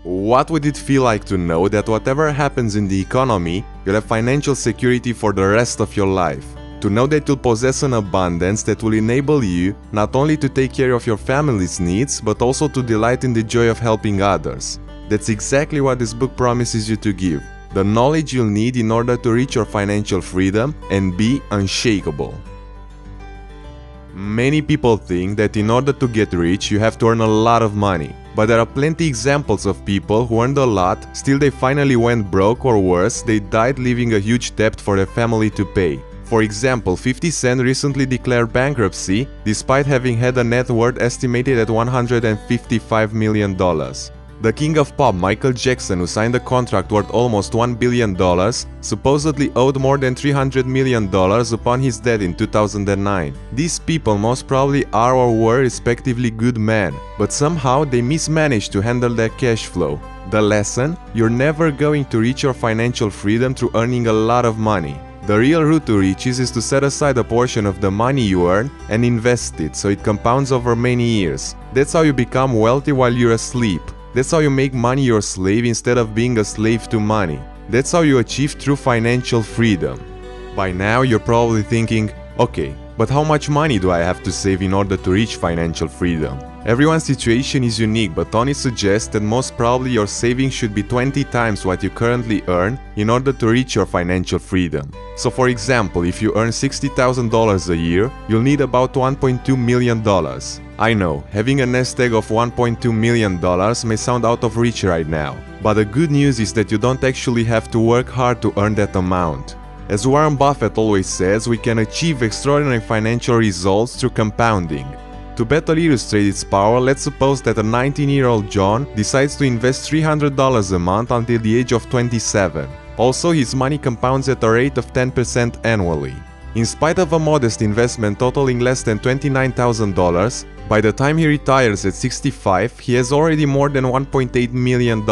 What would it feel like to know that whatever happens in the economy, you'll have financial security for the rest of your life? To know that you'll possess an abundance that will enable you not only to take care of your family's needs, but also to delight in the joy of helping others. That's exactly what this book promises you to give. The knowledge you'll need in order to reach your financial freedom and be unshakable. Many people think that in order to get rich, you have to earn a lot of money. But there are plenty examples of people who earned a lot, still they finally went broke, or worse, they died leaving a huge debt for their family to pay. For example, 50 Cent recently declared bankruptcy despite having had a net worth estimated at $155 million. The king of pop, Michael Jackson, who signed a contract worth almost $1 billion, supposedly owed more than $300 million upon his death in 2009. These people most probably are or were respectively good men, but somehow they mismanaged to handle their cash flow. The lesson? You're never going to reach your financial freedom through earning a lot of money. The real route to riches is to set aside a portion of the money you earn and invest it so it compounds over many years. That's how you become wealthy while you're asleep. That's how you make money your slave instead of being a slave to money. That's how you achieve true financial freedom. By now you're probably thinking, okay, but how much money do I have to save in order to reach financial freedom? Everyone's situation is unique, but Tony suggests that most probably your savings should be 20 times what you currently earn in order to reach your financial freedom. So for example, if you earn $60,000 a year, you'll need about $1.2 million. I know, having a nest egg of $1.2 million may sound out of reach right now, but the good news is that you don't actually have to work hard to earn that amount. As Warren Buffett always says, we can achieve extraordinary financial results through compounding. To better illustrate its power, let's suppose that a 19-year-old John decides to invest $300 a month until the age of 27. Also, his money compounds at a rate of 10% annually. In spite of a modest investment totaling less than $29,000, by the time he retires at 65, he has already more than $1.8 million,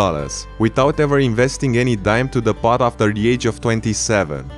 without ever investing any dime to the pot after the age of 27.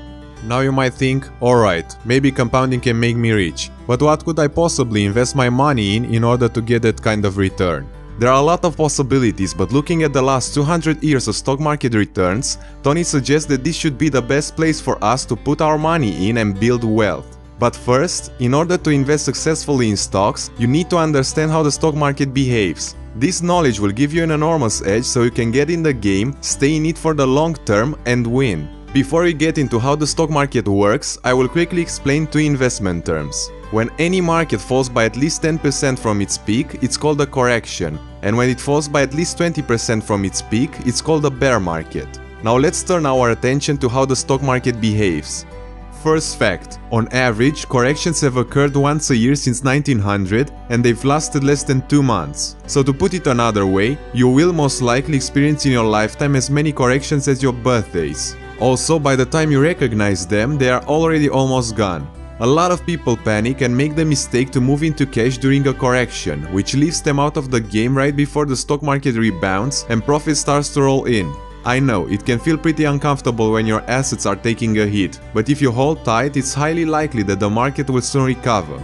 Now you might think, alright, maybe compounding can make me rich, but what could I possibly invest my money in order to get that kind of return? There are a lot of possibilities, but looking at the last 200 years of stock market returns, Tony suggests that this should be the best place for us to put our money in and build wealth. But first, in order to invest successfully in stocks, you need to understand how the stock market behaves. This knowledge will give you an enormous edge so you can get in the game, stay in it for the long term and win. Before we get into how the stock market works, I will quickly explain two investment terms. When any market falls by at least 10% from its peak, it's called a correction, and when it falls by at least 20% from its peak, it's called a bear market. Now let's turn our attention to how the stock market behaves. First fact, on average, corrections have occurred once a year since 1900 and they've lasted less than 2 months. So to put it another way, you will most likely experience in your lifetime as many corrections as your birthdays. Also, by the time you recognize them, they are already almost gone. A lot of people panic and make the mistake to move into cash during a correction, which leaves them out of the game right before the stock market rebounds and profit starts to roll in. I know, it can feel pretty uncomfortable when your assets are taking a hit, but if you hold tight, it's highly likely that the market will soon recover.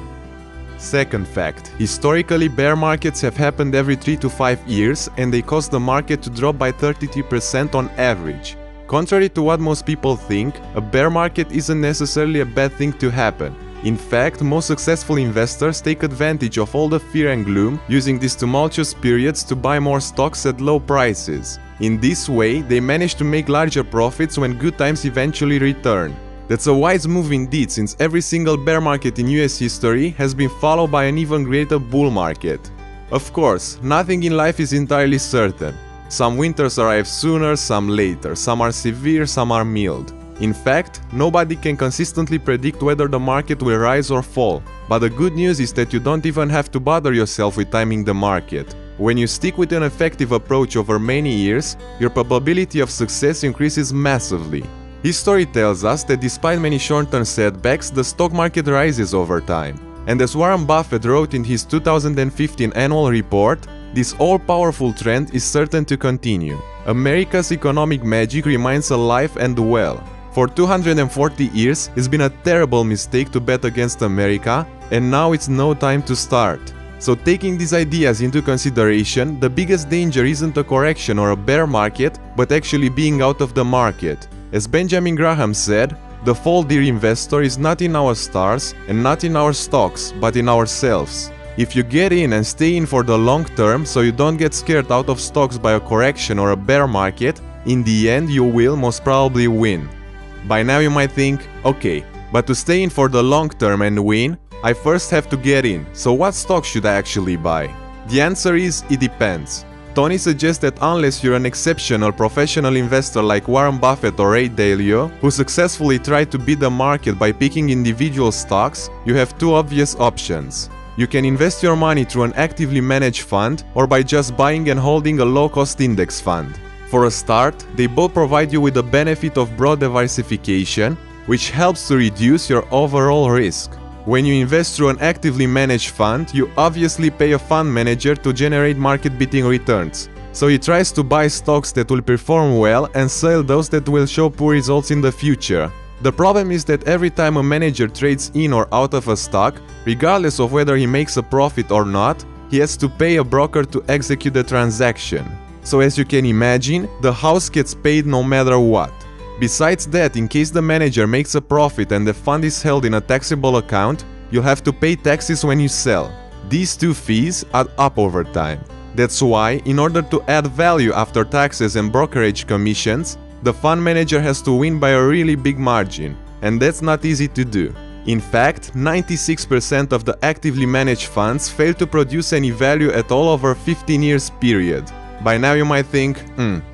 Second fact, historically bear markets have happened every 3 to 5 years and they cause the market to drop by 33% on average. Contrary to what most people think, a bear market isn't necessarily a bad thing to happen. In fact, most successful investors take advantage of all the fear and gloom, using these tumultuous periods to buy more stocks at low prices. In this way, they manage to make larger profits when good times eventually return. That's a wise move indeed, since every single bear market in US history has been followed by an even greater bull market. Of course, nothing in life is entirely certain. Some winters arrive sooner, some later, some are severe, some are mild. In fact, nobody can consistently predict whether the market will rise or fall. But the good news is that you don't even have to bother yourself with timing the market. When you stick with an effective approach over many years, your probability of success increases massively. History tells us that despite many short-term setbacks, the stock market rises over time. And as Warren Buffett wrote in his 2015 annual report, this all-powerful trend is certain to continue. America's economic magic remains alive and well. For 240 years, it's been a terrible mistake to bet against America, and now it's no time to start. So taking these ideas into consideration, the biggest danger isn't a correction or a bear market, but actually being out of the market. As Benjamin Graham said, the fall, dear investor, is not in our stars and not in our stocks, but in ourselves. If you get in and stay in for the long term so you don't get scared out of stocks by a correction or a bear market, in the end you will most probably win. By now you might think, okay, but to stay in for the long term and win, I first have to get in, so what stocks should I actually buy? The answer is, it depends. Tony suggests that unless you're an exceptional professional investor like Warren Buffett or Ray Dalio, who successfully tried to beat the market by picking individual stocks, you have two obvious options. You can invest your money through an actively managed fund or by just buying and holding a low-cost index fund. For a start, they both provide you with the benefit of broad diversification, which helps to reduce your overall risk. When you invest through an actively managed fund, you obviously pay a fund manager to generate market-beating returns. So he tries to buy stocks that will perform well and sell those that will show poor results in the future. The problem is that every time a manager trades in or out of a stock, regardless of whether he makes a profit or not, he has to pay a broker to execute the transaction. So as you can imagine, the house gets paid no matter what. Besides that, in case the manager makes a profit and the fund is held in a taxable account, you'll have to pay taxes when you sell. These two fees add up over time. That's why, in order to add value after taxes and brokerage commissions, the fund manager has to win by a really big margin, and that's not easy to do. In fact, 96% of the actively managed funds fail to produce any value at all over a 15 years period. By now you might think,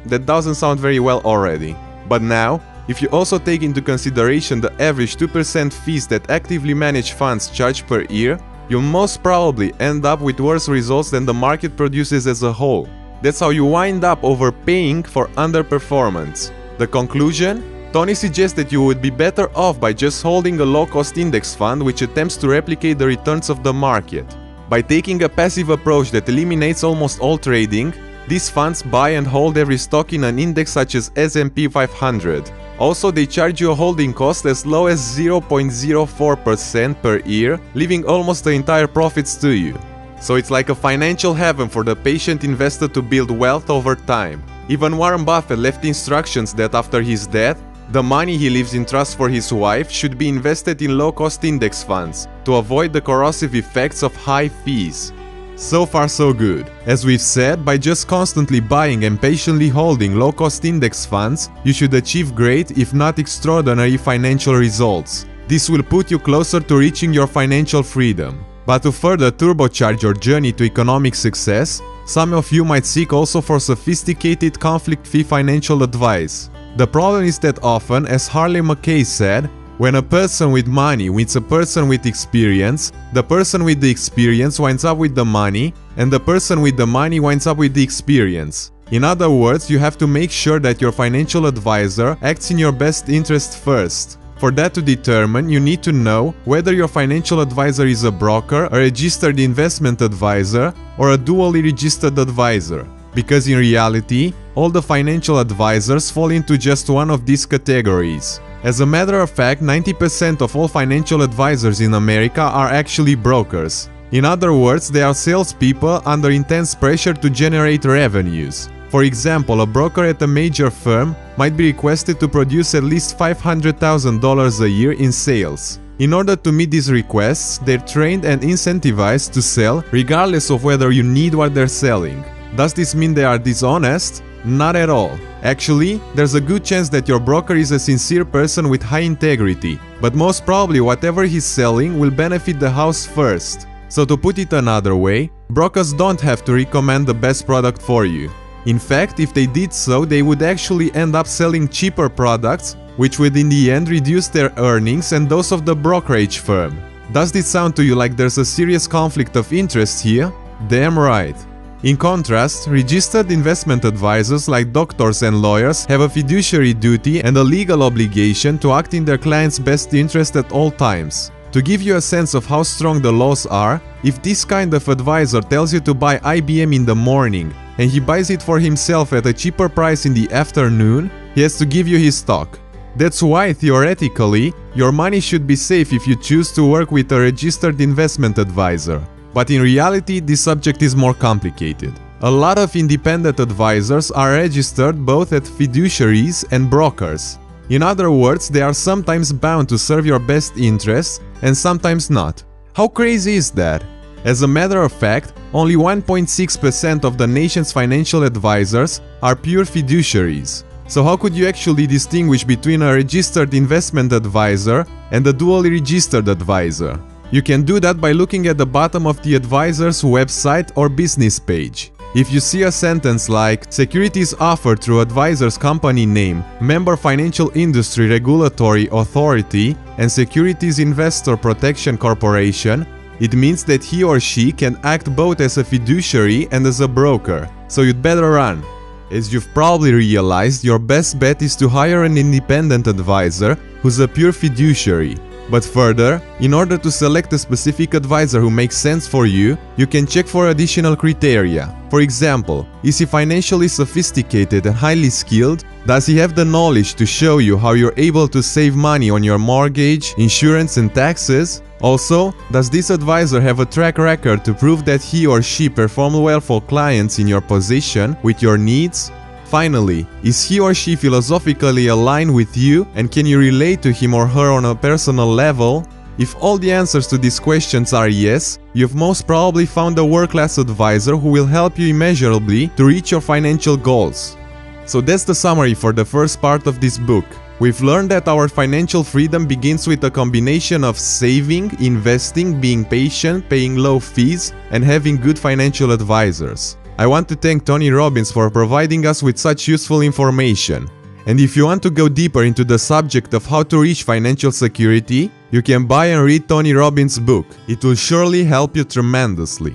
that doesn't sound very well already. But now, if you also take into consideration the average 2% fees that actively managed funds charge per year, you'll most probably end up with worse results than the market produces as a whole. That's how you wind up overpaying for underperformance. The conclusion? Tony suggests that you would be better off by just holding a low-cost index fund which attempts to replicate the returns of the market. By taking a passive approach that eliminates almost all trading, these funds buy and hold every stock in an index such as S&P 500. Also, they charge you a holding cost as low as 0.04% per year, leaving almost the entire profits to you. So it's like a financial heaven for the patient investor to build wealth over time. Even Warren Buffett left instructions that after his death, the money he leaves in trust for his wife should be invested in low-cost index funds to avoid the corrosive effects of high fees. So far so good. As we've said, by just constantly buying and patiently holding low-cost index funds, you should achieve great, if not extraordinary, financial results. This will put you closer to reaching your financial freedom. But to further turbocharge your journey to economic success, some of you might seek also for sophisticated conflict-free financial advice. The problem is that often, as Harley McKay said, when a person with money meets a person with experience, the person with the experience winds up with the money, and the person with the money winds up with the experience. In other words, you have to make sure that your financial advisor acts in your best interest first. For that to determine, you need to know whether your financial advisor is a broker, a registered investment advisor, or a dually registered advisor. Because in reality, all the financial advisors fall into just one of these categories. As a matter of fact, 90% of all financial advisors in America are actually brokers. In other words, they are salespeople under intense pressure to generate revenues. For example, a broker at a major firm might be requested to produce at least $500,000 a year in sales. In order to meet these requests, they're trained and incentivized to sell regardless of whether you need what they're selling. Does this mean they are dishonest? Not at all. Actually, there's a good chance that your broker is a sincere person with high integrity, but most probably whatever he's selling will benefit the house first. So to put it another way, brokers don't have to recommend the best product for you. In fact, if they did so, they would actually end up selling cheaper products, which would in the end reduce their earnings and those of the brokerage firm. Does this sound to you like there's a serious conflict of interest here? Damn right. In contrast, registered investment advisors like doctors and lawyers have a fiduciary duty and a legal obligation to act in their clients' best interest at all times. To give you a sense of how strong the laws are, if this kind of advisor tells you to buy IBM in the morning and he buys it for himself at a cheaper price in the afternoon, he has to give you his stock. That's why, theoretically, your money should be safe if you choose to work with a registered investment advisor. But in reality, this subject is more complicated. A lot of independent advisors are registered both as fiduciaries and brokers. In other words, they are sometimes bound to serve your best interests and sometimes not. How crazy is that? As a matter of fact, only 1.6% of the nation's financial advisors are pure fiduciaries. So how could you actually distinguish between a registered investment advisor and a dually registered advisor? You can do that by looking at the bottom of the advisor's website or business page. If you see a sentence like "securities offered through advisor's company name, member financial industry regulatory authority, and securities investor protection corporation," it means that he or she can act both as a fiduciary and as a broker, so you'd better run. As you've probably realized, your best bet is to hire an independent advisor who's a pure fiduciary. But further, in order to select a specific advisor who makes sense for you, you can check for additional criteria. For example, is he financially sophisticated and highly skilled? Does he have the knowledge to show you how you're able to save money on your mortgage, insurance and taxes? Also, does this advisor have a track record to prove that he or she performed well for clients in your position with your needs? Finally, is he or she philosophically aligned with you and can you relate to him or her on a personal level? If all the answers to these questions are yes, you've most probably found a world-class advisor who will help you immeasurably to reach your financial goals. So that's the summary for the first part of this book. We've learned that our financial freedom begins with a combination of saving, investing, being patient, paying low fees, and having good financial advisors. I want to thank Tony Robbins for providing us with such useful information. And if you want to go deeper into the subject of how to reach financial security, you can buy and read Tony Robbins' book. It will surely help you tremendously.